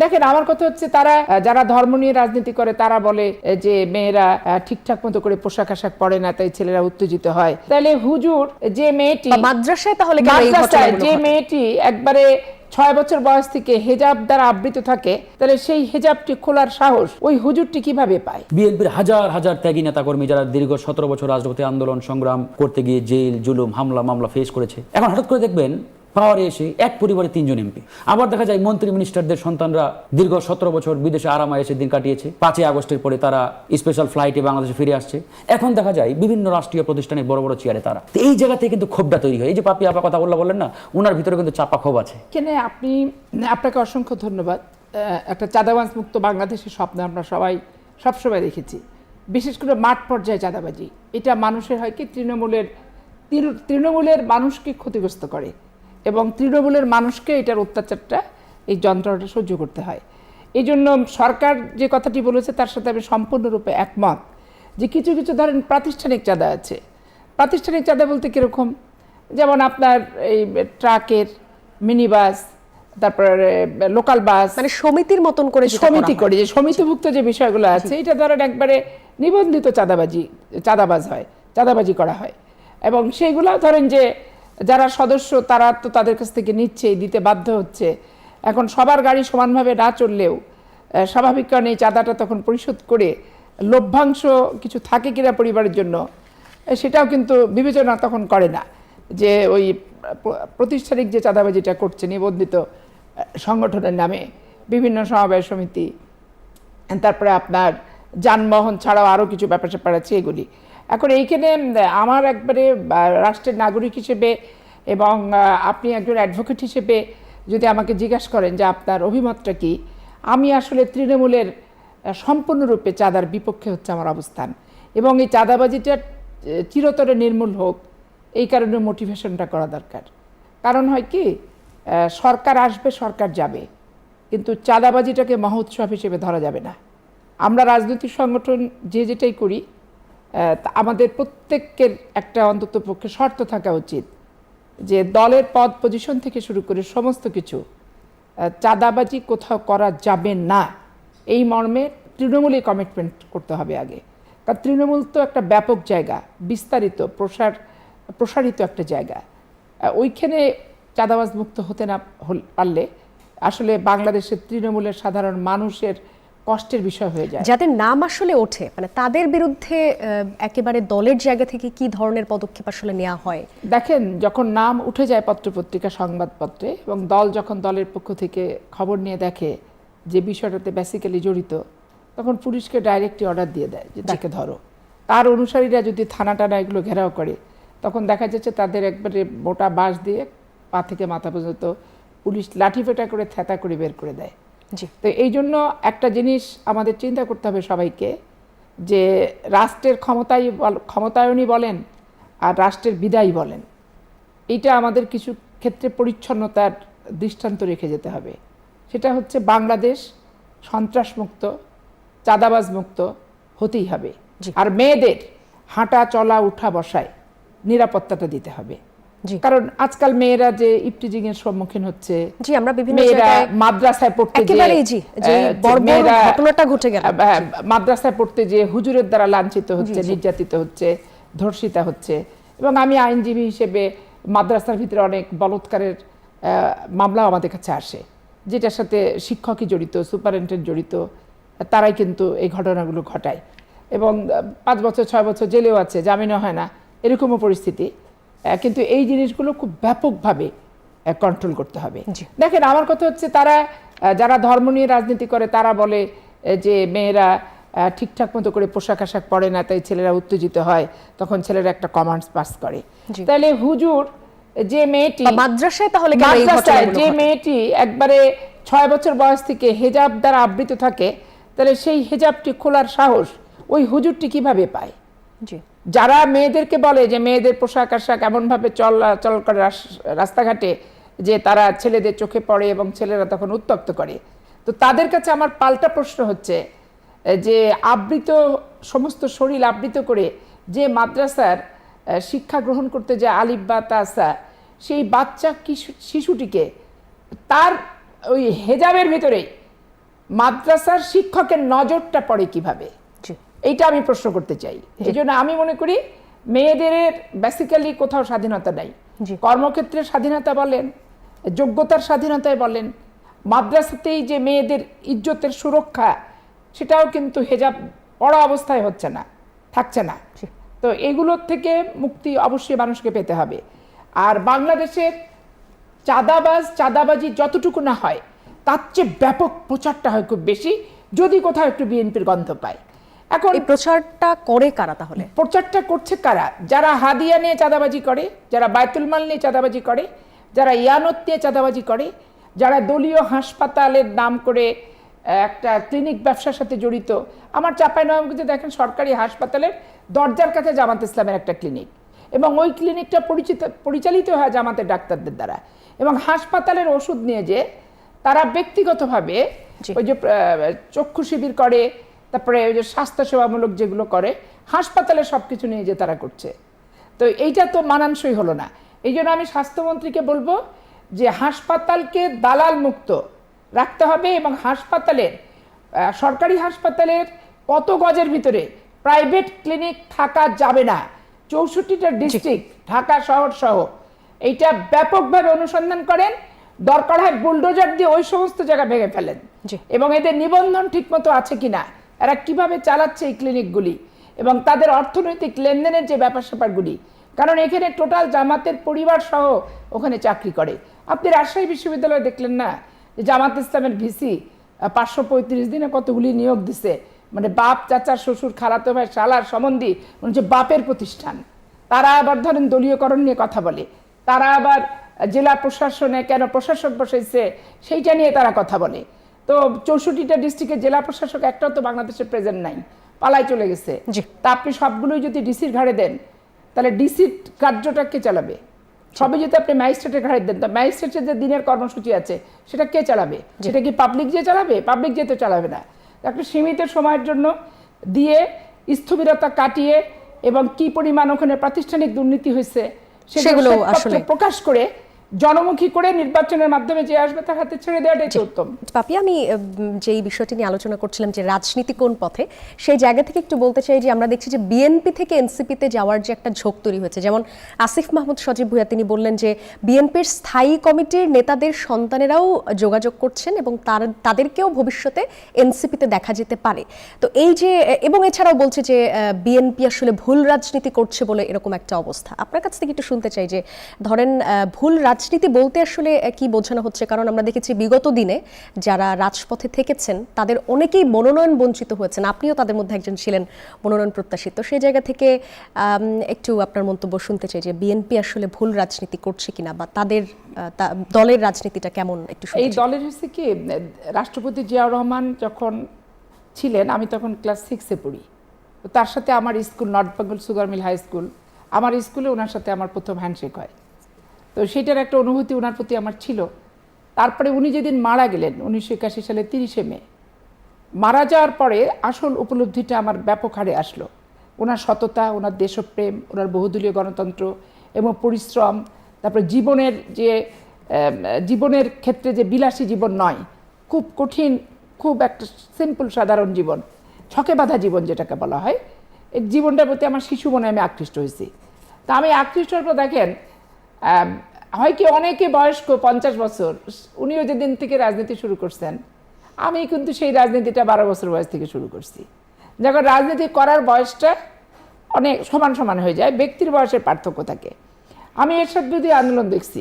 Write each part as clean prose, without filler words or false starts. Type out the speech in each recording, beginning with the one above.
দেখেন, আমার কথা হচ্ছে তারা যারা ধর্ম নিয়ে রাজনীতি করে তারা বলে যে মেয়েরা ঠিকঠাক মতো করে পোশাক আশাক পরে না, তাই ছেলেরা উত্তেজিত হয়। তাহলে হুজুর যে মেয়েটি মাদ্রাসায়, তাহলে যে মেয়েটি একবারে 6 বছর বয়স থেকে হেজাব দ্বারা আবৃত থাকে, তাহলে সেই হেজাবটি খোলার সাহস ওই হুজুরটি কিভাবে পায়? বিএনপির হাজার হাজার ত্যাগী নেতাকর্মী যারা দীর্ঘ 17 বছর রাজপথে আন্দোলন সংগ্রাম করতে গিয়ে জেল জুলুম হামলা মামলা ফেস করেছে, এখন হঠাৎ করে দেখবেন পাওয়ারে এসে এক পরিবারে 3 জন এমপি। আবার দেখা যায় মন্ত্রী মিনিস্টারদের সন্তানরা দীর্ঘ 17 বছর বিদেশে আরামায় এসে দিন কাটিয়েছে, 5ই আগস্টের পরে তারা স্পেশাল ফ্লাইটে বাংলাদেশে ফিরে আসছে। এখন দেখা যায় বিভিন্ন রাষ্ট্রীয় প্রতিষ্ঠানের বড় বড় চেয়ারে তারা। এই জায়গা থেকে কিন্তু ক্ষোভটা তৈরি হয়। এই যে পাপি আপা কথা বললেন না, ওনার ভিতরে কিন্তু চাপা ক্ষোভ আছে। কেনে আপনাকে অসংখ্য ধন্যবাদ। একটা চাঁদাবাজ মুক্ত বাংলাদেশের স্বপ্ন আমরা সবাই সবসময় দেখেছি, বিশেষ করে মাঠ পর্যায়ে চাঁদাবাজি। এটা মানুষের হয় কি তৃণমূলের মানুষকে ক্ষতিগ্রস্ত করে এবং তৃণমূলের মানুষকে এটার অত্যাচারটা, এই যন্ত্রণাটা সহ্য করতে হয়। এই জন্য সরকার যে কথাটি বলেছে তার সাথে আমি সম্পূর্ণরূপে একমত যে কিছু কিছু ধরেন প্রাতিষ্ঠানিক চাঁদা আছে। প্রাতিষ্ঠানিক চাঁদা বলতে কীরকম? যেমন আপনার এই ট্রাকের, মিনি বাস, তারপরে লোকাল বাস, মানে সমিতির মতন করে যে সমিতিভুক্ত যে বিষয়গুলো আছে, এটা ধরেন একবারে নিবন্ধিত চাঁদাবাজি করা হয়। এবং সেইগুলো ধরেন যে যারা সদস্য তারা তো তাদের কাছ থেকে নিচ্ছে, দিতে বাধ্য হচ্ছে। এখন সবার গাড়ি সমানভাবে না চললেও স্বাভাবিক কারণে এই চাঁদাটা তখন পরিশোধ করে লভ্যাংশ কিছু থাকে কিনা পরিবারের জন্য, সেটাও কিন্তু বিবেচনা তখন করে না। যে ওই প্রতিষ্ঠানিক যে চাঁদাবাজিটা করছে নিবন্ধিত সংগঠনের নামে, বিভিন্ন সমবায় সমিতি, তারপরে আপনার যানবাহন ছাড়াও আরও কিছু ব্যাপার স্যাপার আছে এগুলি। এখন এইখানে আমার একবারে রাষ্ট্রের নাগরিক হিসেবে এবং আপনি একজন অ্যাডভোকেট হিসেবে যদি আমাকে জিজ্ঞাসা করেন যে আপনার অভিমতটা কি, আমি আসলে তৃণমূলের সম্পূর্ণরূপে চাঁদার বিপক্ষে হচ্ছে আমার অবস্থান। এবং এই চাঁদাবাজিটা চিরতরে নির্মূল হোক, এই কারণে মোটিভেশনটা করা দরকার। কারণ হয় কি, সরকার আসবে সরকার যাবে, কিন্তু চাঁদাবাজিটাকে মহোৎসব হিসেবে ধরা যাবে না। আমরা রাজনৈতিক সংগঠন যে যেটাই করি, আমাদের প্রত্যেকের একটা অন্তত পক্ষে শর্ত থাকা উচিত যে দলের পদ পজিশন থেকে শুরু করে সমস্ত কিছু চাঁদাবাজি কোথাও করা যাবে না, এই মর্মে তৃণমূলই কমিটমেন্ট করতে হবে আগে। কারণ তৃণমূল তো একটা ব্যাপক জায়গা, বিস্তারিত প্রসারিত একটা জায়গা। ওইখানে চাঁদাবাজ মুক্ত হতে না পারলে আসলে বাংলাদেশের তৃণমূলের সাধারণ মানুষের কষ্টের বিষয় হয়ে যায়। যাদের নাম আসলে ওঠে, মানে তাদের বিরুদ্ধে একেবারে দলের জায়গা থেকে কি ধরনের পদক্ষেপ আসলে নেওয়া হয়? দেখেন, যখন নাম উঠে যায় পত্রপত্রিকা সংবাদপত্রে এবং দল যখন দলের পক্ষ থেকে খবর নিয়ে দেখে যে বিষয়টাতে বেসিক্যালি জড়িত, তখন পুলিশকে ডাইরেক্টলি অর্ডার দিয়ে দেয় যে তাকে ধরো। তার অনুসারীরা যদি থানা টানা এগুলো ঘেরাও করে, তখন দেখা যাচ্ছে তাদের একবারে মোটা বাঁশ দিয়ে পা থেকে মাথা পর্যন্ত পুলিশ লাঠিপেটা করে থ্যাতা করে বের করে দেয়। তো এই জন্য একটা জিনিস আমাদের চিন্তা করতে হবে সবাইকে, যে রাষ্ট্রের ক্ষমতায়নই বলেন আর রাষ্ট্রের বিদায় বলেন, এইটা আমাদের কিছু ক্ষেত্রে পরিচ্ছন্নতার দৃষ্টান্ত রেখে যেতে হবে। সেটা হচ্ছে বাংলাদেশ সন্ত্রাসমুক্ত, চাঁদাবাজ মুক্ত হতেই হবে। আর মেয়েদের হাঁটা চলা উঠা বসায় নিরাপত্তাটা দিতে হবে। কারণ আজকাল মেয়েরা যে ইপটিজিং এর সম্মুখীন হচ্ছে, আমরা বিভিন্ন মাদ্রাসায় পড়তে মাদ্রাসায় পড়তে যে হুজুরের দ্বারা লাঞ্ছিত হচ্ছে, নির্যাতিত হচ্ছে, ধর্ষিতা হচ্ছে। এবং আমি আইনজীবী হিসেবে মাদ্রাসার ভিতরে অনেক বলৎকারের মামলাও আমাদের কাছে আসে, যেটার সাথে শিক্ষকই জড়িত, সুপারিনটেন্ডেন্ট জড়িত, তারাই কিন্তু এই ঘটনাগুলো ঘটায়। এবং 5 বছর 6 বছর জেলেও আছে, জামিনও হয় না, এরকমও পরিস্থিতি। কিন্তু এই জিনিসগুলো খুব ব্যাপকভাবে কন্ট্রোল করতে হবে। দেখেন, আমার কথা হচ্ছে তারা যারা ধর্ম নিয়ে রাজনীতি করে তারা বলে যে মেয়েরা ঠিকঠাক মতো করে পোশাক আশাক পরে না, তাই ছেলেরা উত্তেজিত হয়, তখন ছেলেরা একটা কমান্ডস পাস করে। তাহলে হুজুর যে মেয়েটি মাদ্রাসায় যে মেয়েটি একবারে 6 বছর বয়স থেকে হেজাব দ্বারা আবৃত থাকে, তাহলে সেই হেজাবটি খোলার সাহস ওই হুজুরটি কিভাবে পায়? যারা মেয়েদেরকে বলে যে মেয়েদের পোশাক আশাক এমনভাবে চল করে রাস্তাঘাটে যে তারা ছেলেদের চোখে পড়ে এবং ছেলেরা তখন উত্ত্যক্ত করে, তো তাদের কাছে আমার পাল্টা প্রশ্ন হচ্ছে যে আবৃত সমস্ত শরীর আবৃত করে যে মাদ্রাসার শিক্ষা গ্রহণ করতে যে আলিফ বা তাসা, সেই বাচ্চা শিশুটিকে তার ওই হেজাবের ভিতরেই মাদ্রাসার শিক্ষকের নজরটা পড়ে কিভাবে, জি এইটা আমি প্রশ্ন করতে চাই। এই জন্য আমি মনে করি মেয়েদের বেসিক্যালি কোথাও স্বাধীনতা নাই। জি। কর্মক্ষেত্রে স্বাধীনতা বলেন, যোগ্যতার স্বাধীনতায় বলেন, মাদ্রাসাতেই যে মেয়েদের ইজ্জতের সুরক্ষা, সেটাও কিন্তু হেজাব পড়া অবস্থায় হচ্ছে না, থাকছে না। জি। তো এগুলোর থেকে মুক্তি অবশ্যই মানুষকে পেতে হবে। আর বাংলাদেশের চাঁদাবাজি যতটুকু না হয়, তার চেয়ে ব্যাপক প্রচারটা হয় খুব বেশি, যদি কোথাও একটু বিএনপির গন্ধ পায়। এখন এই প্রচারটা করে কারা তাহলে? প্রচারটা করছে কারা? যারা হাদিয়া নিয়ে চাঁদাবাজি করে, যারা বায়তুল মাল নিয়ে চাঁদাবাজি করে, যারা ইয়ানত নিয়ে চাঁদাবাজি করে, যারা দলীয় হাসপাতালের নাম করে একটা ক্লিনিক ব্যবসার সাথে জড়িত। আমার চাঁপাইনবাবগঞ্জে দেখেন সরকারি হাসপাতালের দরজার কাছে জামাত ইসলামের একটা ক্লিনিক, এবং ওই ক্লিনিকটা পরিচালিত হয় জামাতের ডাক্তারদের দ্বারা। এবং হাসপাতালের ওষুধ নিয়ে যে তারা ব্যক্তিগতভাবে ওই যে চক্ষু শিবির করে, তারপরে ওই যে স্বাস্থ্যসেবামূলক যেগুলো করে, হাসপাতালে সব কিছু নিয়ে যে তারা করছে। তো এইটা তো মানানসই হলো না। এই জন্য আমি স্বাস্থ্যমন্ত্রীকে বলবো যে হাসপাতালকে দালাল মুক্ত রাখতে হবে, এবং হাসপাতালের সরকারি হাসপাতালের কত গজের ভিতরে প্রাইভেট ক্লিনিক থাকা যাবে না। 64টা ডিস্ট্রিক্ট, ঢাকা শহর সহ, এইটা ব্যাপকভাবে অনুসন্ধান করেন। দরকার হয় বুলডোজার দিয়ে ওই সমস্ত জায়গা ভেঙে ফেলেন, এবং এদের নিবন্ধন ঠিকমতো আছে কিনা, এরা কিভাবে চালাচ্ছে এই ক্লিনিকগুলি, এবং তাদের অর্থনৈতিক লেনদেনের যে ব্যাপার স্যাপারগুলি। কারণ এখানে টোটাল জামাতের পরিবার সহ ওখানে চাকরি করে। আপনি রাজশাহী বিশ্ববিদ্যালয়ে দেখলেন না যে জামাত ইসলামের ভিসি 535 দিনে কতগুলি নিয়োগ দিছে, মানে বাপ, চাচা, শ্বশুর, খালাতো ভাই, শালার সম্বন্ধী, মানে যে বাপের প্রতিষ্ঠান। তারা আবার ধরেন দলীয়করণ নিয়ে কথা বলে, তারা আবার জেলা প্রশাসনে কেন প্রশাসক বসাইছে সেইটা নিয়ে তারা কথা বলে। তো 64টা ডিস্ট্রিক্টের জেলা প্রশাসক একটাও তো বাংলাদেশে প্রেজেন্ট নাই, পালায় চলে গেছে। তা আপনি সবগুলোই যদি ডিসির ঘাড়ে দেন, তাহলে ডিসির কার্যটা কে চালাবে? সবই যদি আপনি ম্যাজিস্ট্রেটের ঘাড়ে দেন, তো ম্যাজিস্ট্রেটের যে দিনের কর্মসূচি আছে সেটা কে চালাবে? সেটা কি পাবলিক যে চালাবে? পাবলিক যে তো চালাবে না। একটা সীমিত সময়ের জন্য দিয়ে স্থবিরতা কাটিয়ে, এবং কি পরিমাণ ওখানে প্রাতিষ্ঠানিক দুর্নীতি হয়েছে সেগুলো আসলে প্রকাশ করে জনমুখী করে নির্বাচনের মাধ্যমে যে আসবে তার হাতে ছেড়ে দেওয়াটাই উত্তম। পাপি, আমি যেই বিষয়টি নিয়ে আলোচনা করছিলাম যে রাজনীতি কোন পথে, সেই জায়গা থেকে একটু বলতে চাই যে আমরা দেখছি যে বিএনপি থেকে এনসিপিতে যাওয়ার যে একটা ঝোঁক তৈরি হয়েছে। যেমন আসিফ মাহমুদ সজীব ভুঁইয়া তিনি বললেন যে বিএনপির স্থায়ী কমিটির নেতাদের সন্তানেরাও যোগাযোগ করছেন, এবং তাদেরকেও ভবিষ্যতে এনসিপিতে দেখা যেতে পারে। তো এই যে, এবং এছাড়াও বলছে যে বিএনপি আসলে ভুল রাজনীতি করছে বলে এরকম একটা অবস্থা। আপনার কাছ থেকে একটু শুনতে চাই যে ধরেন ভুল রাজনীতি বলতে আসলে কি বোঝানো হচ্ছে? কারণ আমরা দেখেছি বিগত দিনে যারা রাজপথে থেকেছেন তাদের অনেকেই মনোনয়ন বঞ্চিত হয়েছেন, আপনিও তাদের মধ্যে একজন ছিলেন মনোনয়ন প্রত্যাশিত। সেই জায়গা থেকে একটু আপনার মন্তব্য শুনতে চাই যে বিএনপি আসলে ভুল রাজনীতি করছে কিনা, বা তাদের দলের রাজনীতিটা কেমন একটু শুনতে চাই। এই দলের হচ্ছে কি, রাষ্ট্রপতি জিয়াউর রহমান যখন ছিলেন, আমি তখন ক্লাস 6-এ পড়ি। তো তার সাথে আমার school North Bengal sugar mill high school, আমার স্কুলে ওনার সাথে আমার প্রথম হ্যান্ডশেক হয়। তো সেটার একটা অনুভূতি ওনার প্রতি আমার ছিল। তারপরে উনি যেদিন মারা গেলেন 1981 সালে 30শে মে, মারা যাওয়ার পরে আসল উপলব্ধিটা আমার ব্যাপক হারে আসলো। ওনার সততা, ওনার দেশপ্রেম, ওনার বহুদলীয় গণতন্ত্র এবং পরিশ্রম, তারপরে জীবনের ক্ষেত্রে যে বিলাসী জীবন নয়, খুব কঠিন, খুব একটা সিম্পল সাধারণ জীবন, ছকে বাঁধা জীবন যেটাকে বলা হয়, এই জীবনটার প্রতি আমার শিশু মনে আমি আকৃষ্ট হয়েছি। তা আমি আকৃষ্ট হওয়ার পর দেখেন, হয় কি অনেকে বয়স্ক 50 বছর, উনিও যেদিন থেকে রাজনীতি শুরু করছেন, আমি কিন্তু সেই রাজনীতিটা 12 বছর বয়স থেকে শুরু করছি। যখন রাজনীতি করার বয়সটা অনেক সমান সমান হয়ে যায়, ব্যক্তির বয়সের পার্থক্য থাকে। আমি এরশাদ বিরোধী আন্দোলন দেখছি,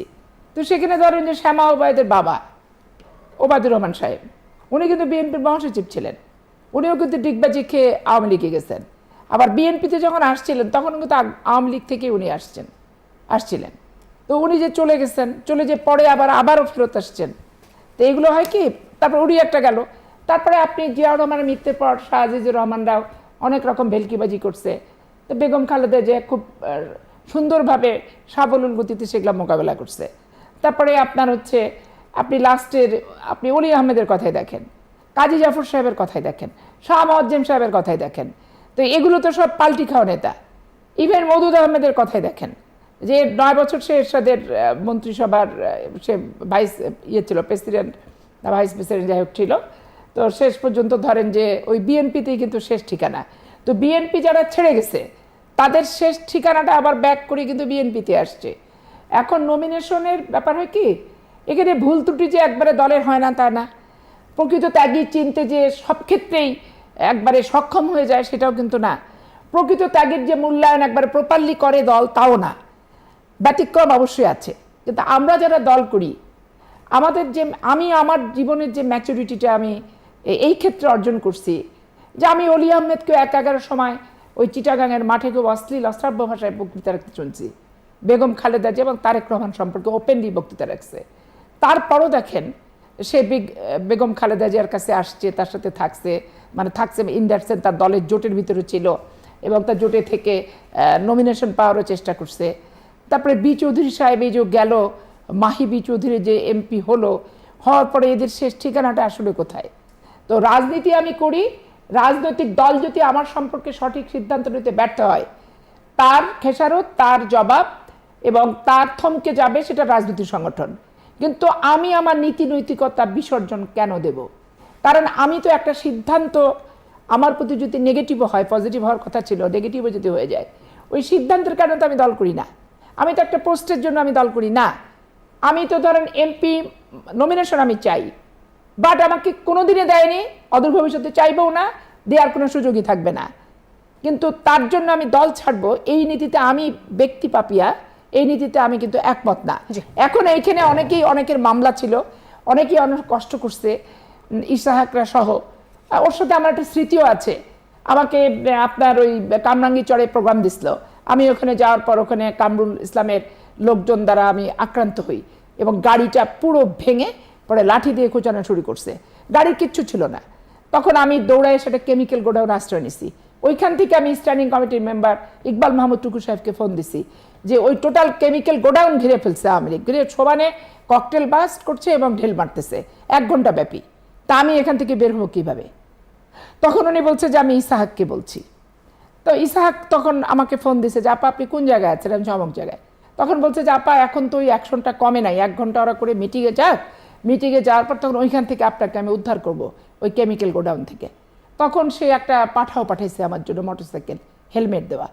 তো সেখানে ধরেন যে শ্যামা ওবায়দের বাবা ওবায়দুর রহমান সাহেব, উনি কিন্তু বিএনপির মহাসচিব ছিলেন, উনিও কিন্তু ডিগবাজি খেয়ে আওয়ামী লীগে গেছেন। আবার বিএনপিতে যখন আসছিলেন তখন কিন্তু আওয়ামী লীগ থেকে উনি আসছিলেন। তো উনি যে চলে গেছেন, চলে যে পরে আবারও ফেরত আসছেন। তো এগুলো হয় কি, তারপর উনি একটা গেল, তারপরে আপনি জিয়াউর রহমানের মৃত্যুর পর শাহ আজিজুর রহমানরাও অনেক রকম ভেলকিবাজি করছে। তো বেগম খালেদা যে খুব সুন্দরভাবে সাবলীল গতিতে সেগুলো মোকাবেলা করছে। তারপরে আপনার হচ্ছে আপনি অলি আহমেদের কথাই দেখেন, কাজী জাফর সাহেবের কথাই দেখেন, শাহ মোয়াজ্জেম সাহেবের কথাই দেখেন। তো এগুলো তো সব পাল্টি খাওয়া নেতা। ইভেন মওদুদ আহমেদের কথাই দেখেন, যে 9 বছর সে এরশাদের মন্ত্রিসভার সে ছিল, প্রেসিডেন্ট না ভাইস প্রেসিডেন্ট যাই হোক ছিল। তো শেষ পর্যন্ত ধরেন যে ওই বিএনপিতেই কিন্তু শেষ ঠিকানা। তো বিএনপি যারা ছেড়ে গেছে তাদের শেষ ঠিকানাটা আবার ব্যাক করে কিন্তু বিএনপিতে আসছে। এখন নমিনেশনের ব্যাপার হয় কি, এখানে ভুল ত্রুটি যে একবারে দলের হয় না তা না, প্রকৃত ত্যাগী চিনতে যে সব ক্ষেত্রেই একবারে সক্ষম হয়ে যায় সেটাও কিন্তু না, প্রকৃত ত্যাগের যে মূল্যায়ন একবারে প্রপারলি করে দল তাও না, ব্যতিক্রম অবশ্যই আছে। কিন্তু আমরা যারা দল করি আমাদের যে আমি আমার জীবনের যে ম্যাচুরিটিটা আমি এই ক্ষেত্রে অর্জন করছি, যে আমি অলি আহমেদকে 11 সময় ওই চিটাগাংয়ের মাঠে খুব অশ্লীল অশ্রাব্য ভাষায় বক্তৃতা রাখতে শুনছি, বেগম খালেদা জিয়া এবং তারেক রহমান সম্পর্কে ওপেনলি বক্তৃতা রাখছে। তারপরও দেখেন সে বেগম খালেদা জিয়ার কাছে আসছে, তার সাথে থাকছে, মানে থাকছে ইন দ্যাট সেন্স তার দলের জোটের ভিতরে ছিল এবং তার জোটে থেকে নমিনেশন পাওয়ারও চেষ্টা করছে। তারপরে বি চৌধুরী সাহেব এই যে গেল, মাহি বি চৌধুরী যে এমপি হওয়ার পরে এদের শেষ ঠিকানাটা আসলে কোথায়? তো রাজনীতি আমি করি, রাজনৈতিক দল যদি আমার সম্পর্কে সঠিক সিদ্ধান্ত নিতে ব্যর্থ হয় তার খেসারত, তার জবাব এবং তার থমকে যাবে সেটা রাজনৈতিক সংগঠন। কিন্তু আমি আমার নীতি নৈতিকতা বিসর্জন কেন দেব? কারণ আমি তো একটা সিদ্ধান্ত আমার প্রতি যদি নেগেটিভও হয়, পজিটিভ হওয়ার কথা ছিল, নেগেটিভও যদি হয়ে যায়, ওই সিদ্ধান্তের কারণে তো আমি দল করি না। আমি তো একটা পোস্টের জন্য আমি দল করি না। আমি তো ধরেন এমপি নমিনেশন আমি চাই, বাট আমাকে কোনোদিনে দেয়নি, অদূর ভবিষ্যতে চাইবও না, দেওয়ার কোনো সুযোগই থাকবে না। কিন্তু তার জন্য আমি দল ছাড়বো এই নীতিতে আমি ব্যক্তি পাপিয়া, এই নীতিতে আমি কিন্তু একমত না। এখন এইখানে অনেকের মামলা ছিল, অনেকেই অনেক কষ্ট করছে, ইসাহাকরা সহ। ওর সাথে আমার একটা স্মৃতিও আছে। আমাকে আপনার ওই কামরাঙ্গি চরে প্রোগ্রাম দিছিল, আমি ওখানে যাওয়ার পর ওখানে কামরুল ইসলামের লোকজন দ্বারা আমি আক্রান্ত হই এবং গাড়িটা পুরো ভেঙে পরে লাঠি দিয়ে খোঁচানো শুরু করছে, গাড়ির কিচ্ছু ছিল না। তখন আমি দৌড়ায় সেটা কেমিক্যাল গোডাউন আশ্রয় নিছি। ওইখান থেকে আমি স্ট্যান্ডিং কমিটির মেম্বার ইকবাল মাহমুদ টুকু সাহেবকে ফোন দিছি যে ওই টোটাল কেমিক্যাল গোডাউন ঘিরে ফেলছে আওয়ামী লীগ, ঘিরে সমানে ককটেল বাস্ট করছে এবং ঢেল মারতেছে 1 ঘন্টা ব্যাপী। তা আমি এখান থেকে বের হবো কিভাবে? তখন উনি বলছে যে আমি ইসাহাককে বলছি। তো ইসাহাক তখন আমাকে ফোন দিছে যে আপা আপনি কোন জায়গায় আছেন? আমি অমুক জায়গায়। তখন বলছে যে আপা এখন তো ওই অ্যাকশনটা কমে নাই, 1 ঘন্টা ওরা করে মিটিংয়ে যাক, মিটিংয়ে যাওয়ার পর তখন ওইখান থেকে আপনাকে আমি উদ্ধার করব ওই কেমিক্যাল গোডাউন থেকে। তখন সে একটা পাঠাইছে আমার জন্য, মোটরসাইকেল হেলমেট দেওয়া।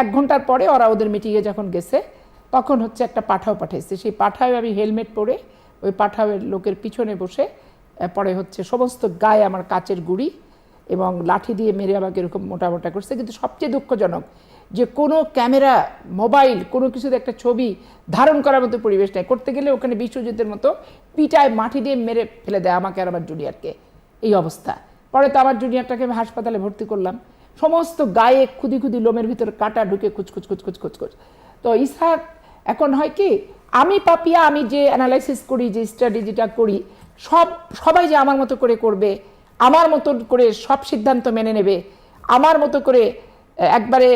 1 ঘন্টার পরে ওরা ওদের মিটিংয়ে যখন গেছে তখন হচ্ছে একটা পাঠাইছে, সেই পাঠাও আমি হেলমেট পরে ওই পাঠাওয়ের লোকের পিছনে বসে পরে হচ্ছে সমস্ত গায়ে আমার কাচের গুঁড়ি এবং লাঠি দিয়ে মেরে আমাকে এরকম মোটা করছে। কিন্তু সবচেয়ে দুঃখজনক যে কোনো ক্যামেরা, মোবাইল, কোনো কিছুতে একটা ছবি ধারণ করার মতো পরিবেশ নেই। করতে গেলে ওখানে বিশ্বযুদ্ধের মতো পিটায় মাটি দিয়ে মেরে ফেলে দেয় আমাকে আর আমার জুনিয়রকে, এই অবস্থা। পরে তো আমার জুনিয়রটাকে আমি হাসপাতালে ভর্তি করলাম, সমস্ত গায়ে খুদি লোমের ভিতরে কাটা ঢুকে কুচকুচ। তো ইসহাক এখন হয় কি, আমি পাপিয়া, আমি যে অ্যানালাইসিস করি, যে স্টাডি যেটা করি, সবাই যে আমার মতো করে করবে, আমার মতো করে সব সিদ্ধান্ত মেনে নেবে, আমার মতো করে একবারে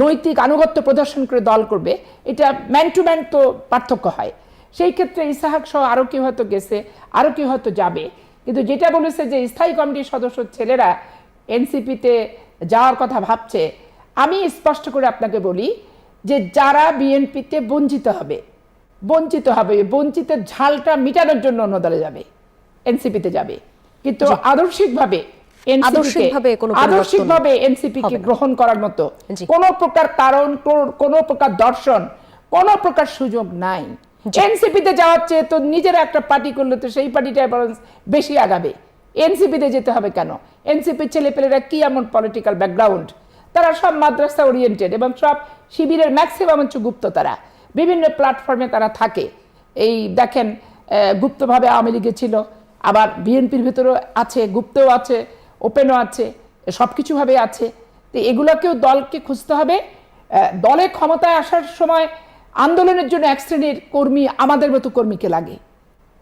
নৈতিক আনুগত্য প্রদর্শন করে দল করবে, এটা ম্যান টু ম্যান তো পার্থক্য হয়। সেই ক্ষেত্রে ইসাহাক সহ আরও কেউ হয়তো গেছে, আরও কেউ হয়তো যাবে। কিন্তু যেটা বলেছে যে স্থায়ী কমিটির সদস্য ছেলেরা এনসিপিতে যাওয়ার কথা ভাবছে, আমি স্পষ্ট করে আপনাকে বলি যে যারা বিএনপিতে বঞ্চিতের ঝালটা মিটানোর জন্য অন্য দলে যাবে, এনসিপিতে যাবে। কিন্তু আদর্শিকভাবে এনসিপিকে গ্রহণ করার মতো কোনো প্রকার কারণ, কোনো প্রকার দর্শন, কোনো প্রকার সুযোগ নাই। এনসিপিতে যাওয়ার চেয়ে তো নিজেরা একটা পার্টি করলে তো সেই পার্টিটাই বরং বেশি আগাবে। এনসিপিতে যেতে হবে কেন? এনসিপির ছেলেপেলেরা কি এমন পলিটিক্যাল ব্যাকগ্রাউন্ড, তারা সব মাদ্রাসা ওরিয়েন্টেড এবং সব শিবিরের ম্যাক্সিমাম হচ্ছে গুপ্ত, তারা বিভিন্ন প্ল্যাটফর্মে তারা থাকে। এই দেখেন গুপ্তভাবে আওয়ামী লীগে ছিল, আবার বিএনপির ভিতরেও আছে, গুপ্তও আছে, ওপেনও আছে, সব কিছুভাবে আছে। তো এগুলোকেও দলকে খুঁজতে হবে। দলে ক্ষমতায় আসার সময় আন্দোলনের জন্য এক শ্রেণীর কর্মী, আমাদের মতো কর্মীকে লাগে।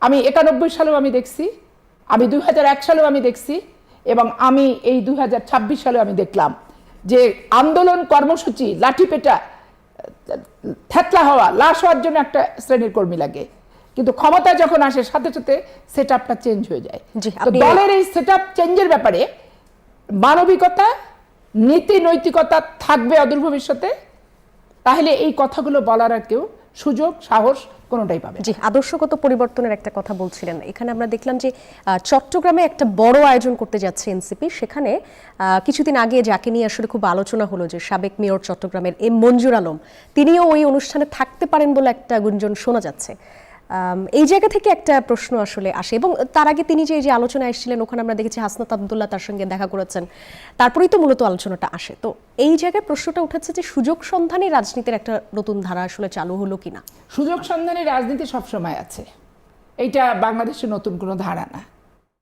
আমি 91 সালেও আমি দেখছি, আমি 2001 সালেও আমি দেখছি, এবং আমি এই 2026 সালেও আমি দেখলাম যে আন্দোলন কর্মসূচি লাঠিপেটা থেতলা হওয়া, লাশ হওয়ার জন্য একটা শ্রেণীর কর্মী লাগে। কিন্তু ক্ষমতা যখন আসে সাথে সাথে সেট আপটা চেঞ্জ হয়ে যায়। তো দলের এই সেট আপ চেঞ্জের ব্যাপারে মানবিকতা, নীতি নৈতিকতা থাকবে অদূর ভবিষ্যতে, তাহলে এই কথাগুলো বলার আর কেউ সুযোগ সাহস কোনোটাই পাবে না। জি, আদর্শগত পরিবর্তনের একটা কথা বলছিলেন। এখানে আমরা দেখলাম যে চট্টগ্রামে একটা বড় আয়োজন করতে যাচ্ছে এনসিপি। সেখানে কিছুদিন আগে যাকে নিয়ে আসলে খুব আলোচনা হলো, যে সাবেক মেয়র চট্টগ্রামের এম মঞ্জুর আলম, তিনিও ওই অনুষ্ঠানে থাকতে পারেন বলে একটা গুঞ্জন শোনা যাচ্ছে। এই জায়গা থেকে একটা প্রশ্ন আসলে আসে, এবং তার আগে তিনি যে আলোচনায় এসেছিলেন, ওখানে আমরা দেখেছি হাসনাত আব্দুল্লাহ তার সঙ্গে দেখা করেছেন, তারপরেই তো মূলত আলোচনাটা আসে। তো এই জায়গায় প্রশ্নটা উঠেছে যে সুযোগ সন্ধানী রাজনীতির একটা নতুন ধারা আসলে চালু হলো কিনা। সুযোগ সন্ধানী রাজনীতি সবসময় আছে, এইটা বাংলাদেশের নতুন কোনো ধারা না।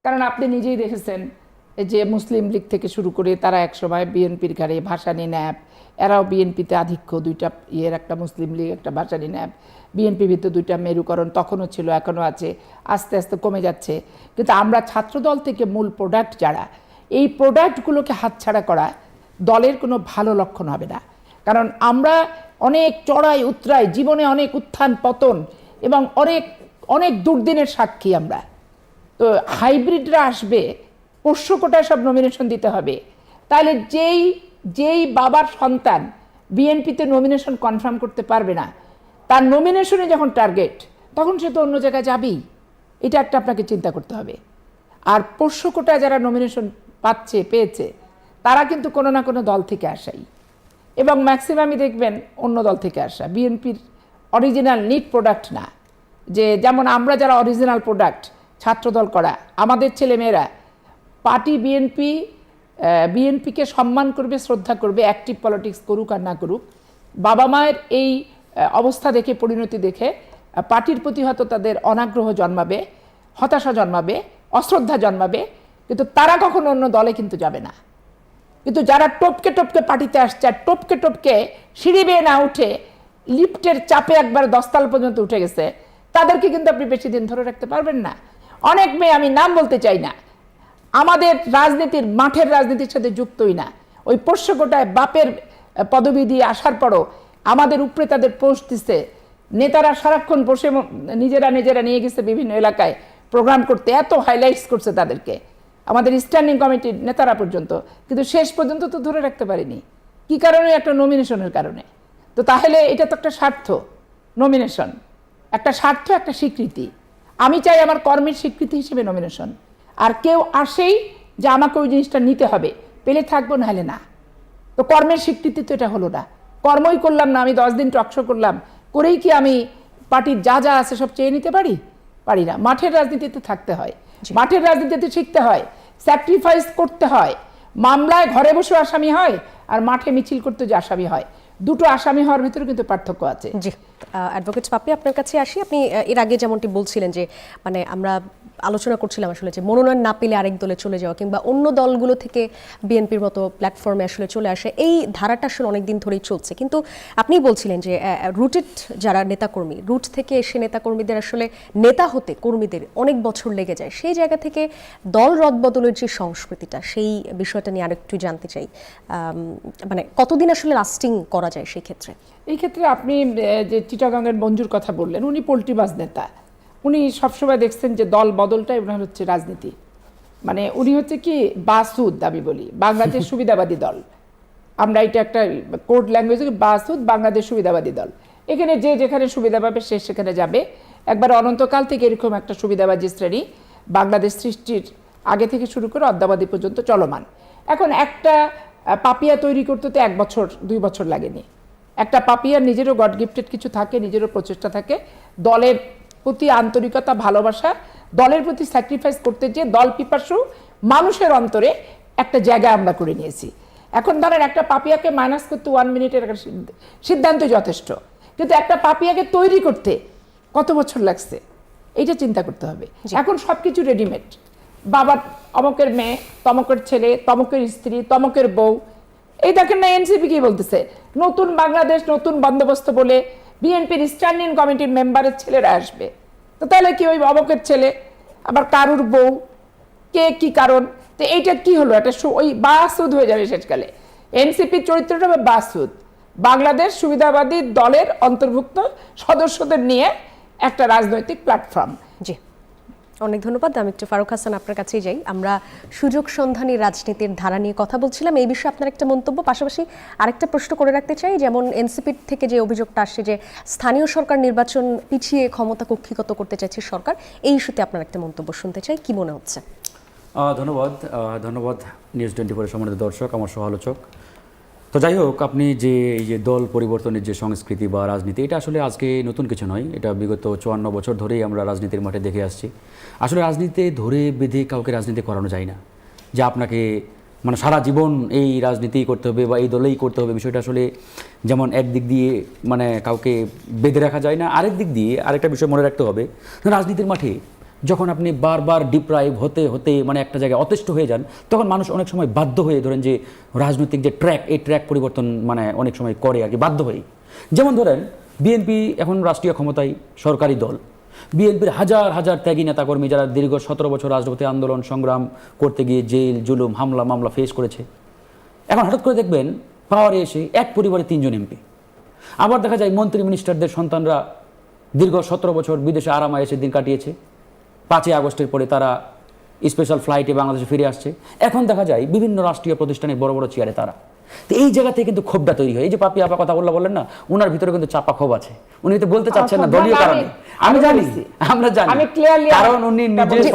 কারণ আপনি নিজেই দেখেছেন যে মুসলিম লীগ থেকে শুরু করে তারা একসময় বিএনপির ঘাড়ে, ভাসানী ন্যাপ, এরাও বিএনপিতে আধিক্য, দুইটা ইয়ের, একটা মুসলিম লীগ একটা ভাসানী ন্যাপ, বিএনপির ভিতরে দুইটা মেরুকরণ তখনও ছিল, এখনও আছে, আস্তে আস্তে কমে যাচ্ছে। কিন্তু আমরা ছাত্রদল থেকে মূল প্রোডাক্ট যারা, এই প্রোডাক্টগুলোকে হাতছাড়া করা দলের কোনো ভালো লক্ষণ হবে না। কারণ আমরা অনেক চড়াই উতরাই, জীবনে অনেক উত্থান পতন এবং অনেক অনেক দুর্দিনের সাক্ষী আমরা। তো হাইব্রিডরা আসবে, পোষ্য কোটায় সব নমিনেশন দিতে হবে। তাহলে যেই বাবার সন্তান বিএনপিতে নমিনেশন কনফার্ম করতে পারবে না, তার নমিনেশনে যখন টার্গেট, তখন সে তো অন্য জায়গায় যাবেই। এটা একটা আপনাকে চিন্তা করতে হবে। আর পোষ্য কোটায় যারা নমিনেশন পেয়েছে, তারা কিন্তু কোনো না কোনো দল থেকে আসাই, এবং ম্যাক্সিমামই দেখবেন অন্য দল থেকে আসা, বিএনপির অরিজিনাল নিট প্রোডাক্ট না। যে যেমন আমরা যারা অরিজিনাল প্রোডাক্ট ছাত্রদল করা, আমাদের ছেলেমেয়েরা পার্টি বিএনপিকে সম্মান করবে, শ্রদ্ধা করবে, অ্যাক্টিভ পলিটিক্স করুক আর না করুক। বাবা মায়ের এই অবস্থা দেখে, পরিণতি দেখে পার্টির প্রতি হয়তো তাদের অনাগ্রহ জন্মাবে, হতাশা জন্মাবে, অশ্রদ্ধা জন্মাবে, কিন্তু তারা কখনো অন্য দলে কিন্তু যাবে না। কিন্তু যারা টপকে টপকে পার্টিতে আসছে, আর টপকে টপকে সিঁড়ি বেয়ে না উঠে লিফটের চাপে একবার 10 তলা পর্যন্ত উঠে গেছে, তাদেরকে কিন্তু আপনি বেশি দিন ধরে রাখতে পারবেন না। অনেক মেয়ে, আমি নাম বলতে চাই না, আমাদের রাজনীতির, মাঠের রাজনীতির সাথে যুক্তই না, ওই পোষ্য কোটায় বাপের পদবি দিয়ে আসার পরও আমাদের উপরে তাদের পোস্ট দিচ্ছে। নেতারা সারাক্ষণ বসে নিজেরা নিয়ে গেছে বিভিন্ন এলাকায় প্রোগ্রাম করতে, এত হাইলাইটস করছে তাদেরকে, আমাদের স্ট্যান্ডিং কমিটির নেতারা পর্যন্ত, কিন্তু শেষ পর্যন্ত তো ধরে রাখতে পারিনি। কি কারণে? একটা নমিনেশনের কারণে। তো তাহলে এটা তো একটা স্বার্থ, নমিনেশন একটা স্বার্থ, একটা স্বীকৃতি। আমি চাই আমার কর্মের স্বীকৃতি হিসেবে নমিনেশন। আর কেউ আসেই যে আমাকে ওই জিনিসটা নিতে হবে, পেলে থাকবো, নাহলে না। তো কর্মের স্বীকৃতি তো এটা হলো না, কর্মই করলাম না। আমি 10 দিন টকশো করলাম, করেই কি আমি পার্টির যা যা আছে সব চেয়ে নিতে পারি না। মাঠের রাজনীতিতে থাকতে হয়, মাঠের রাজনীতিতে শিখতে হয়, স্যাক্রিফাইস করতে হয়। মামলায় ঘরে বসে আসামি হয়, আর মাঠে মিছিল করতে যে আসামি হয়, দুটো আসামি হওয়ার ভিতরে কিন্তু পার্থক্য আছে। জি, অ্যাডভোকেট পাপি, আপনার কাছে আসি। আপনি এর আগে যেমনটি বলছিলেন যে মানে আমরা আলোচনা করছিলাম আসলে যে মনোনয়ন না পেলে আরেক দলে চলে যাওয়া, কিংবা অন্য দলগুলো থেকে বিএনপির মতো প্ল্যাটফর্মে আসলে চলে আসে, এই ধারাটা আসলে অনেকদিন ধরেই চলছে। কিন্তু আপনি বলছিলেন যে রুটেড যারা নেতাকর্মী, রুট থেকে এসে নেতাকর্মীদের আসলে নেতা হতে কর্মীদের অনেক বছর লেগে যায়। সেই জায়গা থেকে দল রদবদলের যে সংস্কৃতিটা, সেই বিষয়টা নিয়ে আরেকটু জানতে চাই। মানে কতদিন আসলে লাস্টিং করা যায় সেই ক্ষেত্রে? এই ক্ষেত্রে আপনি যে চিটাগাংয়ের মঞ্জুর কথা বললেন, উনি পোল্ট্রিবাজ নেতা। উনি সবসময় দেখছেন যে দল বদলটাই ওনার হচ্ছে রাজনীতি। মানে উনি হচ্ছে কি বাসুদ, আমি বলি বাংলাদেশ সুবিধাবাদী দল। আমরা এটা একটা কোড ল্যাঙ্গুয়েজ, বাসুদ বাংলাদেশ সুবিধাবাদী দল। এখানে যে যেখানে সুবিধা পাবে সে সেখানে যাবে। একবার অনন্তকাল থেকে এরকম একটা সুবিধাবাদী শ্রেণী বাংলাদেশ সৃষ্টির আগে থেকে শুরু করে অদ্যাবধি পর্যন্ত চলমান। এখন একটা পাপিয়া তৈরি করতে তো 1 বছর 2 বছর লাগেনি। একটা পাপিয়ার নিজেরও গড গিফটেড কিছু থাকে, নিজেরও প্রচেষ্টা থাকে, দলের প্রতি আন্তরিকতা, ভালোবাসা, দলের প্রতি স্যাক্রিফাইস করতে, যে দল পিপাসু মানুষের অন্তরে একটা জায়গা আমরা করে নিয়েছি। এখন ধরেন একটা পাপিয়াকে মাইনাস করতে 1 মিনিটের সিদ্ধান্ত যথেষ্ট, কিন্তু একটা পাপিয়াকে তৈরি করতে কত বছর লাগছে, এইটা চিন্তা করতে হবে। এখন সব কিছু রেডিমেড, বাবার অমকের মেয়ে, তমকের ছেলে, তমকের স্ত্রী, তমকের বউ। এই দেখেন না, এনসিপি কি বলতেছে, নতুন বাংলাদেশ, নতুন বন্দোবস্ত বলে বিএনপির স্ট্যান্ডিং কমিটির মেম্বারের ছেলেরা আসবে। তো তাহলে কি ওই অমকের ছেলে, আবার কারুর বউ, কে কি কারণ? তো এইটা কি হলো, একটা ওই বাসুদ হয়ে যাবে শেষকালে। এনসিপির চরিত্রটা হবে বাসুদ, বাংলাদেশ সুবিধাবাদী দলের অন্তর্ভুক্ত সদস্যদের নিয়ে একটা রাজনৈতিক প্ল্যাটফর্ম। জি, অনেক ধন্যবাদ। আমি একটু ফারুক হাসান আপনার কাছেই যাই। আমরা সুযোগ সন্ধানী রাজনীতির ধারা নিয়ে কথা বলছিলাম, এই বিষয়ে আপনার একটা মন্তব্য, পাশাপাশি আরেকটা প্রশ্ন করে রাখতে চাই। যেমন এনসিপি থেকে যে অভিযোগটা আসছে যে স্থানীয় সরকার নির্বাচন পিছিয়ে ক্ষমতা কক্ষিগত করতে চাইছে সরকার, এই ইস্যুতে আপনার একটা মন্তব্য শুনতে চাই, কি মনে হচ্ছে? ধন্যবাদ নিউজ 24 সম্মানিত দর্শক, আমার সহ-আলোচক। তো যাই হোক, আপনি যে এই যে দল পরিবর্তনের যে সংস্কৃতি বা রাজনীতি, এটা আসলে আজকে নতুন কিছু নয়। এটা বিগত 54 বছর ধরেই আমরা রাজনীতির মাঠে দেখে আসছি। আসলে রাজনীতিতে ধরে বেঁধে কাউকে রাজনীতি করানো যায় না, যে আপনাকে মানে সারা জীবন এই রাজনীতি করতে হবে বা এই দলেই করতে হবে। বিষয়টা আসলে যেমন একদিক দিয়ে মানে কাউকে বেঁধে রাখা যায় না, আরেক দিক দিয়ে আরেকটা বিষয় মনে রাখতে হবে, রাজনীতির মাঠে যখন আপনি বারবার ডিপ্রাইভ হতে হতে মানে একটা জায়গায় অতিষ্ঠ হয়ে যান, তখন মানুষ অনেক সময় বাধ্য হয়ে ধরেন যে রাজনৈতিক যে ট্র্যাক, এই ট্র্যাক পরিবর্তন মানে অনেক সময় করে আর কি, বাধ্য হয়ে। যেমন ধরেন বিএনপি এখন রাষ্ট্রীয় ক্ষমতায়, সরকারি দল। বিএনপির হাজার হাজার ত্যাগী নেতাকর্মী যারা দীর্ঘ 17 বছর রাজপথে আন্দোলন সংগ্রাম করতে গিয়ে জেল, জুলুম, হামলা মামলা ফেস করেছে, এখন হঠাৎ করে দেখবেন পাওয়ারে এসে এক পরিবারে 3 জন এমপি। আবার দেখা যায় মন্ত্রী মিনিস্টারদের সন্তানরা দীর্ঘ 17 বছর বিদেশে আরামায়েশে দিন কাটিয়েছে, 5ই আগস্টের পরে তারা স্পেশাল ফ্লাইটে বাংলাদেশে ফিরে আসছে। এখন দেখা যায় বিভিন্ন রাষ্ট্রীয় প্রতিষ্ঠানের বড় বড় চেয়ারে তারা। তো এই জায়গা থেকে কিন্তু ক্ষোভটা তৈরি হয়। এই যে পাপি আপা কথা বললেন না, ওনার ভিতরে কিন্তু চাপা ক্ষোভ আছে। উনি তো বলতে চাচ্ছেন না দলীয় কারণে, আমি জানি, আমরা জানি, কারণ উনি নিজে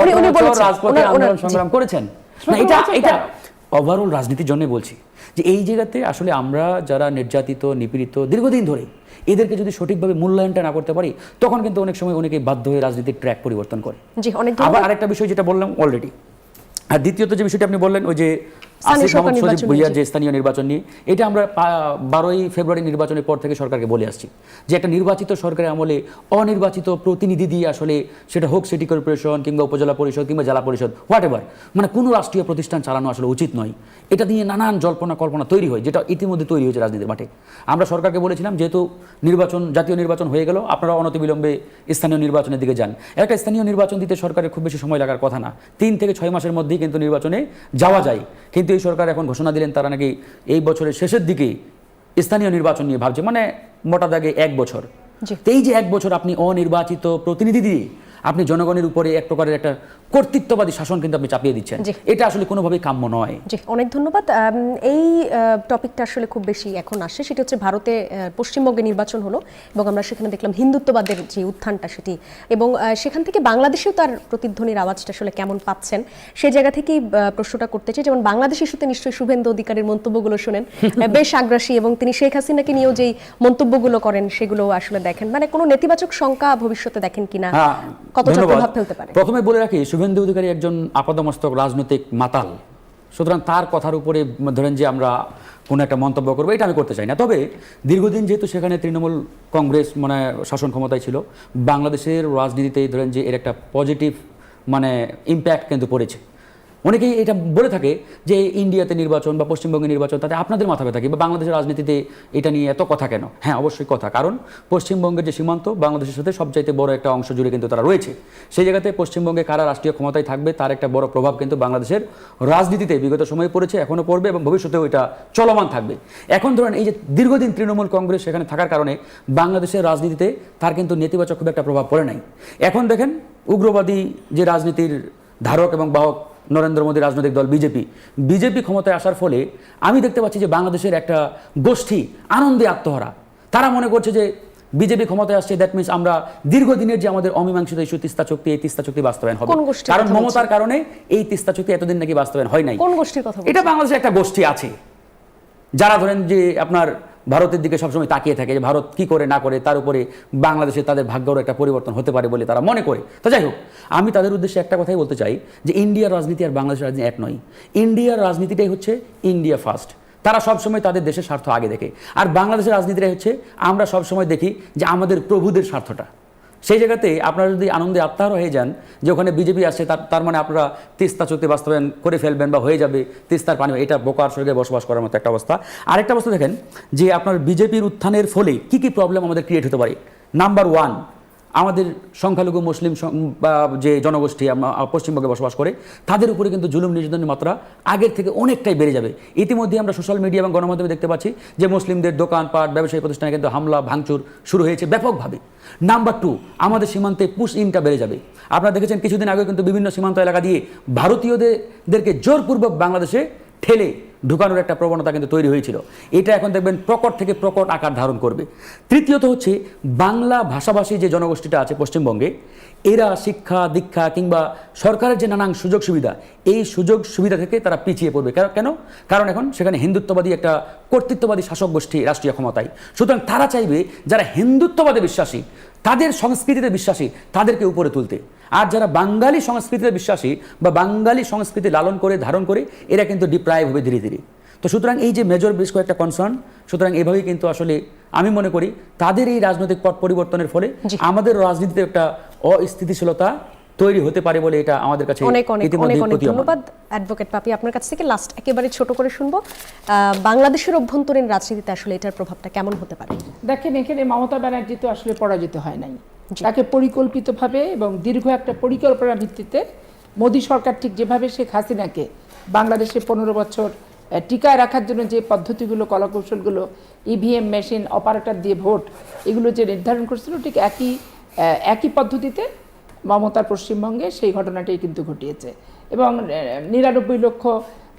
রাজপথে আন্দোলন সংগ্রাম করেছেন। না, এটা ওভারঅল রাজনীতির জন্য বলছি যে এই জায়গাতে আসলে আমরা যারা নির্যাতিত, নিপীড়িত দীর্ঘদিন ধরে, এদেরকে যদি সঠিকভাবে মূল্যায়নটা না করতে পারি, তখন কিন্তু অনেক সময় অনেকে বাধ্য হয়ে রাজনীতির ট্র্যাক পরিবর্তন করে। আবার আরেকটা বিষয় যেটা বললাম অলরেডি, আর দ্বিতীয়ত যে বিষয়টা আপনি বললেন ওই যে আসিফ মাহমুদ সজীব ভুইয়ার যে স্থানীয় নির্বাচন নিয়ে, এটা আমরা 12ই ফেব্রুয়ারি নির্বাচনের পর থেকে সরকারকে বলে আসছি যে একটা নির্বাচিত সরকারের আমলে অনির্বাচিত প্রতিনিধি দিয়ে আসলে সেটা হোক সিটি কর্পোরেশন কিংবা উপজেলা পরিষদ কিংবা জেলা পরিষদ হোয়াট এভার, মানে কোনো রাষ্ট্রীয় প্রতিষ্ঠান চালানো আসলে উচিত নয়। এটা দিয়ে নানান জল্পনা কল্পনা তৈরি হয়, যেটা ইতিমধ্যে তৈরি হয়েছে রাজনীতির মাঠে। আমরা সরকারকে বলেছিলাম যেহেতু নির্বাচন, জাতীয় নির্বাচন হয়ে গেল, আপনারা অনতিবিলম্বে স্থানীয় নির্বাচনের দিকে যান। একটা স্থানীয় নির্বাচন দিতে সরকারের খুব বেশি সময় লাগার কথা না, 3 থেকে 6 মাসের মধ্যেই কিন্তু নির্বাচনে যাওয়া যায়। কিন্তু এই সরকার এখন ঘোষণা দিলেন তারা নাকি এই বছরের শেষের দিকে স্থানীয় নির্বাচন নিয়ে ভাবছে, মানে মোটা দাগে 1 বছর। এই যে 1 বছর আপনি অনির্বাচিত প্রতিনিধি দিয়ে আপনি জনগণের উপরে এক প্রকারের একটা কর্তৃত্ববাদী শাসন কিন্তু আপনি চাপিয়ে দিচ্ছেন, এটা আসলে কোনোভাবেই কাম্য নয়। জি, অনেক ধন্যবাদ। এই টপিকটা আসলে খুব বেশি এখন আসে, সেটা হচ্ছে ভারতে পশ্চিমবঙ্গে নির্বাচন হলো এবং আমরা সেখানে দেখলাম হিন্দুত্ববাদের যে উত্থানটা সেটি, এবং সেখান থেকে বাংলাদেশেও তার প্রতিধ্বনির আওয়াজটা আসলে কেমন পাচ্ছেন সেই জায়গা থেকেই প্রশ্নটা করতে চাই। যেমন বাংলাদেশ ইস্যুতে নিশ্চয়ই শুভেন্দু অধিকারীর মন্তব্যগুলো শোনেন, বেশ আগ্রাসী, এবং তিনি শেখ হাসিনাকে নিয়েও যেই মন্তব্যগুলো করেন সেগুলো আসলে দেখেন, মানে কোনো নেতিবাচক শঙ্কা ভবিষ্যতে দেখেন কিনা, কতটা প্রভাব ফেলতে পারে? প্রথমে বলে রাখি, শুভেন্দু অধিকারী একজন আপাদমস্তক রাজনৈতিক মাতাল, সুতরাং তার কথার উপরে ধরেন যে আমরা কোনো একটা মন্তব্য করবো, এটা আমি করতে চাই না। তবে দীর্ঘদিন যেহেতু সেখানে তৃণমূল কংগ্রেস মানে শাসন ক্ষমতায় ছিল, বাংলাদেশের রাজনীতিতে ধরেন যে এর একটা পজিটিভ মানে ইম্প্যাক্ট কিন্তু পড়েছে। অনেকেই এটা বলে থাকে যে ইন্ডিয়াতে নির্বাচন বা পশ্চিমবঙ্গে নির্বাচন, তাতে আপনাদের মাথা ব্যথা কি, বা বাংলাদেশের রাজনীতিতে এটা নিয়ে এত কথা কেন? হ্যাঁ, অবশ্যই কথা, কারণ পশ্চিমবঙ্গের যে সীমান্ত বাংলাদেশের সাথে সবচাইতে বড় একটা অংশ জুড়ে কিন্তু তারা রয়েছে। সেই জায়গাতে পশ্চিমবঙ্গে কারা রাষ্ট্রীয় ক্ষমতায় থাকবে তার একটা বড় প্রভাব কিন্তু বাংলাদেশের রাজনীতিতে বিগত সময়ে পড়েছে, এখনও পড়বে এবং ভবিষ্যতেও এটা চলমান থাকবে। এখন ধরেন এই যে দীর্ঘদিন তৃণমূল কংগ্রেস সেখানে থাকার কারণে বাংলাদেশের রাজনীতিতে তার কিন্তু নেতিবাচক খুব একটা প্রভাব পড়ে নাই। এখন দেখেন উগ্রবাদী যে রাজনীতির ধারক এবং বাহক নরেন্দ্র মোদী রাজনৈতিক দল বিজেপি ক্ষমতায় আসার ফলে আমি দেখতে পাচ্ছি যে বাংলাদেশের একটা গোষ্ঠী আনন্দে আত্মহারা। তারা মনে করছে যে বিজেপি ক্ষমতায় আসছে, দ্যাট মিনস আমরা দীর্ঘদিনের যে আমাদের অমীমাংসিত ইস্যু তিস্তা চুক্তি, এই তিস্তা চুক্তি বাস্তবায়ন হবে, কারণ মমতার কারণে এই তিস্তা চুক্তি এতদিন নাকি বাস্তবায়ন হয় নাই। কোন গোষ্ঠীর কথা? এটা বাংলাদেশে একটা গোষ্ঠী আছে যারা ধরেন যে আপনার ভারতের দিকে সবসময় তাকিয়ে থাকে যে ভারত কি করে না করে তার উপরে বাংলাদেশে তাদের ভাগ্যেরও একটা পরিবর্তন হতে পারে বলে তারা মনে করে। তো যাই হোক, আমি তাদের উদ্দেশ্যে একটা কথাই বলতে চাই যে ইন্ডিয়ার রাজনীতি আর বাংলাদেশের রাজনীতি এক নয়। ইন্ডিয়ার রাজনীতিটাই হচ্ছে ইন্ডিয়া ফার্স্ট, তারা সবসময় তাদের দেশের স্বার্থ আগে দেখে, আর বাংলাদেশের রাজনীতিটাই হচ্ছে আমরা সবসময় দেখি যে আমাদের প্রভুদের স্বার্থটা। সেই জায়গাতে আপনারা যদি আনন্দে আত্মহারা হয়ে যান যে ওখানে বিজেপি আসছে, তার মানে আপনারা তিস্তা চুক্তি বাস্তবায়ন করে ফেলবেন বা হয়ে যাবে তিস্তার পানি, এটা বোকার সঙ্গে বসবাস করার মতো একটা অবস্থা। আরেকটা অবস্থা দেখেন যে আপনার বিজেপির উত্থানের ফলে কি কি প্রবলেম আমাদের ক্রিয়েট হতে পারে। নাম্বার 1, আমাদের সংখ্যালঘু মুসলিম বা যে জনগোষ্ঠী পশ্চিমবঙ্গে বসবাস করে তাদের উপরে কিন্তু জুলুম নির্যাতনের মাত্রা আগের থেকে অনেকটাই বেড়ে যাবে। ইতিমধ্যে আমরা সোশ্যাল মিডিয়া এবং গণমাধ্যমে দেখতে পাচ্ছি যে মুসলিমদের দোকানপাট ব্যবসায়ী প্রতিষ্ঠানে কিন্তু হামলা ভাঙচুর শুরু হয়েছে ব্যাপকভাবে। নাম্বার 2, আমাদের সীমান্তে পুশ ইনটা বেড়ে যাবে। আপনারা দেখেছেন কিছুদিন আগে কিন্তু বিভিন্ন সীমান্ত এলাকা দিয়ে ভারতীয়দেরকে জোরপূর্বক বাংলাদেশে ঠেলে ঢুকানোর একটা প্রবণতা কিন্তু তৈরি হয়েছিল। এটা এখন দেখবেন প্রকট থেকে প্রকট আকার ধারণ করবে। তৃতীয়ত হচ্ছে বাংলা ভাষাভাষী যে জনগোষ্ঠীটা আছে পশ্চিমবঙ্গে, এরা শিক্ষা দীক্ষা কিংবা সরকারের যে নানান সুযোগ সুবিধা, এই সুযোগ সুবিধা থেকে তারা পিছিয়ে পড়বে। কেন? কারণ এখন সেখানে হিন্দুত্ববাদী একটা কর্তৃত্ববাদী শাসক গোষ্ঠী রাষ্ট্রীয় ক্ষমতায়। সুতরাং তারা চাইবে যারা হিন্দুত্ববাদে বিশ্বাসী, তাদের সংস্কৃতিতে বিশ্বাসী, তাদেরকে উপরে তুলতে। আর যারা বাঙালি সংস্কৃতিতে বিশ্বাসী বা বাঙালি সংস্কৃতি লালন করে ধারণ করে, এরা কিন্তু ডিপ্রাইভ হবে ধীরে ধীরে। তো সুতরাং এই যে মেজর বেশ কয়েকটা কনসার্ন, সুতরাং এভাবেই কিন্তু আসলে আমি মনে করি তাদের এই রাজনৈতিক পট পরিবর্তনের ফলে আমাদের রাজনীতিতে একটা অস্থিতিশীলতা তৈরি হতে পারে বলে এটা আমাদের কাছে অনেক অনেক অনেক অনেক ধন্যবাদ অ্যাডভোকেট পাপি। আপনার কাছ থেকে লাস্ট একেবারে ছোট করে শুনবো, বাংলাদেশের অভ্যন্তরীণ রাজনীতিতে আসলে এটার প্রভাবটা কেমন হতে পারে? দেখেন, এখানে মমতা ব্যানার্জি তো আসলে পরাজিত হয় নাই। তাকে পরিকল্পিতভাবে এবং দীর্ঘ একটা পরিকল্পনার ভিত্তিতে মোদী সরকার ঠিক যেভাবে শেখ হাসিনাকে বাংলাদেশে 15 বছর টিকায় রাখার জন্য যে পদ্ধতিগুলো কলাকৌশলগুলো, ইভিএম মেশিন অপারেটর দিয়ে ভোট, এগুলো যে নির্ধারণ করেছিল, ঠিক একই পদ্ধতিতে মমতার পশ্চিমবঙ্গে সেই ঘটনাটাই কিন্তু ঘটিয়েছে এবং 99 লক্ষ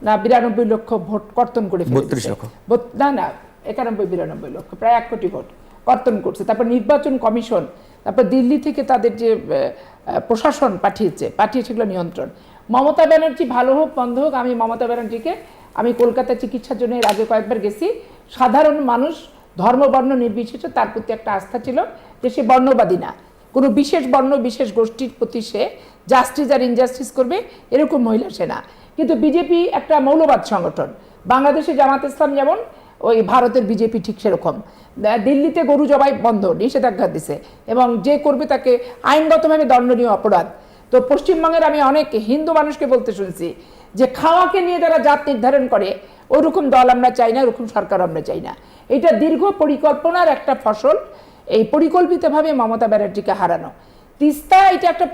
না 92 লক্ষ ভোট কর্তন করে ফেলেছে। না 91-92 লক্ষ, প্রায় 1 কোটি ভোট কর্তন করছে। তারপর নির্বাচন কমিশন, তারপর দিল্লি থেকে তাদের যে প্রশাসন পাঠিয়ে সেগুলো নিয়ন্ত্রণ। মমতা ব্যানার্জি ভালো হোক বন্ধ হোক, আমি মমতা ব্যানার্জিকে আমি কলকাতায় চিকিৎসার জন্য এর আগে কয়েকবার গেছি। সাধারণ মানুষ ধর্ম বর্ণ নির্বিশেষে তার প্রতি একটা আস্থা ছিল যে সে বর্ণবাদী না, কোনো বিশেষ বর্ণ বিশেষ গোষ্ঠীর প্রতি সে জাস্টিস আর ইনজাস্টিস করবে, এরকম মহিলা সেনা। কিন্তু বিজেপি একটা মৌলবাদ সংগঠন। বাংলাদেশে জামাত ইসলাম যেমন, ওই ভারতের বিজেপি ঠিক সেরকম। দিল্লিতে গরু জবাই বন্ধ, নিষেধাজ্ঞা দিছে এবং যে করবে তাকে আইনগতভাবে দণ্ডনীয় অপরাধ। তো পশ্চিমবঙ্গের আমি অনেক হিন্দু মানুষকে বলতে শুনছি যে খাওয়াকে নিয়ে যারা জাত নির্ধারণ করে, ওরকম দল আমরা চাই না, ওরকম সরকার আমরা চাই না। এটা দীর্ঘ পরিকল্পনার একটা ফসল, এই পরিকল্পিতভাবে মমতা ব্যানার্জিকে হারানো। তিস্তা এটা একটা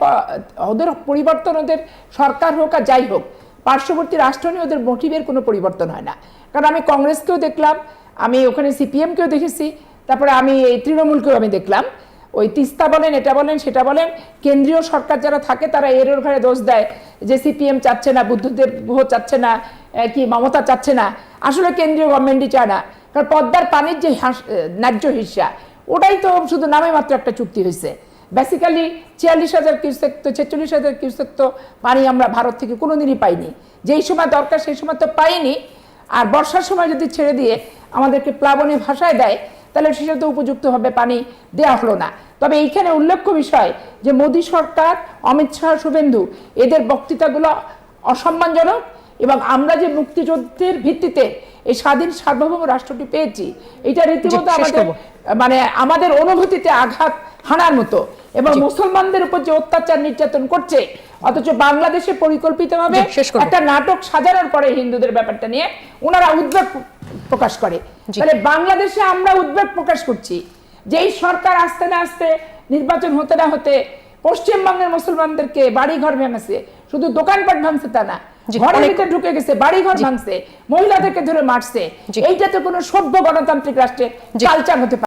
ওদের পরিবর্তন, ওদের সরকার হোক আর যাই হোক, পার্শ্ববর্তী রাষ্ট্র নিয়ে ওদের মোটিভের কোনো পরিবর্তন হয় না। কারণ আমি কংগ্রেসকেও দেখলাম, আমি ওখানে সিপিএমকেও দেখেছি, তারপরে আমি এই তৃণমূলকেও আমি দেখলাম। ওই তিস্তা বলেন, এটা বলেন, সেটা বলেন, কেন্দ্রীয় সরকার যারা থাকে তারা এর ঘরে দোষ দেয় যে সিপিএম চাচ্ছে না, বুদ্ধদেব গুহ চাচ্ছে না, কি মমতা চাচ্ছে না। আসলে কেন্দ্রীয় গভর্নমেন্টই চায় না, কারণ পদ্মার পানির যে ন্যায্য হিস্সা, ওটাই তো শুধু নামে মাত্র একটা চুক্তি হয়েছে। বেসিক্যালি 46,000 কিউসেক তো 46,000 কিউসেক তো পানি আমরা ভারত থেকে কোনোদিনই পাইনি। যেই সময় দরকার সেই সময় তো পাইনি। আর বর্ষার সময় যদি ছেড়ে দিয়ে আমাদেরকে প্লাবনে ভাসায় দেয়, তাহলে সেটা তো উপযুক্তভাবে পানি দেওয়া হলো না। তবে এইখানে উল্লেখ্য বিষয় যে মোদী সরকার, অমিত শাহ, শুভেন্দু, এদের বক্তৃতাগুলো অসম্মানজনক এবং আমরা যে মুক্তিযুদ্ধের ভিত্তিতে এই স্বাধীন সার্বভৌম রাষ্ট্রটি পেয়েছি, এটা রীতিমতো আমাদের অনুভূতিতে আঘাত হানার মতো। এবং মুসলমানদের উপর যে অত্যাচার নির্যাতন করছে, অথচ বাংলাদেশে পরিকল্পিতভাবে একটা নাটক সাজানোর পরে হিন্দুদের ব্যাপারটা নিয়ে ওনারা উদ্বেগ প্রকাশ করে। তাহলে বাংলাদেশে আমরা উদ্বেগ প্রকাশ করছি যে এই সরকার আস্তে না আস্তে নির্বাচন হতে না হতে পশ্চিমবঙ্গের মুসলমানদেরকে বাড়িঘর ভেঙেছে, শুধু দোকানপাট ভাঙছে তা না, ঘরের ভিতরে ঢুকে গেছে, বাড়িঘর ভাঙছে, মহিলাদেরকে ধরে মারছে। এইটা তো কোনো সভ্য গণতান্ত্রিক রাষ্ট্রের কালচার হতে পারে।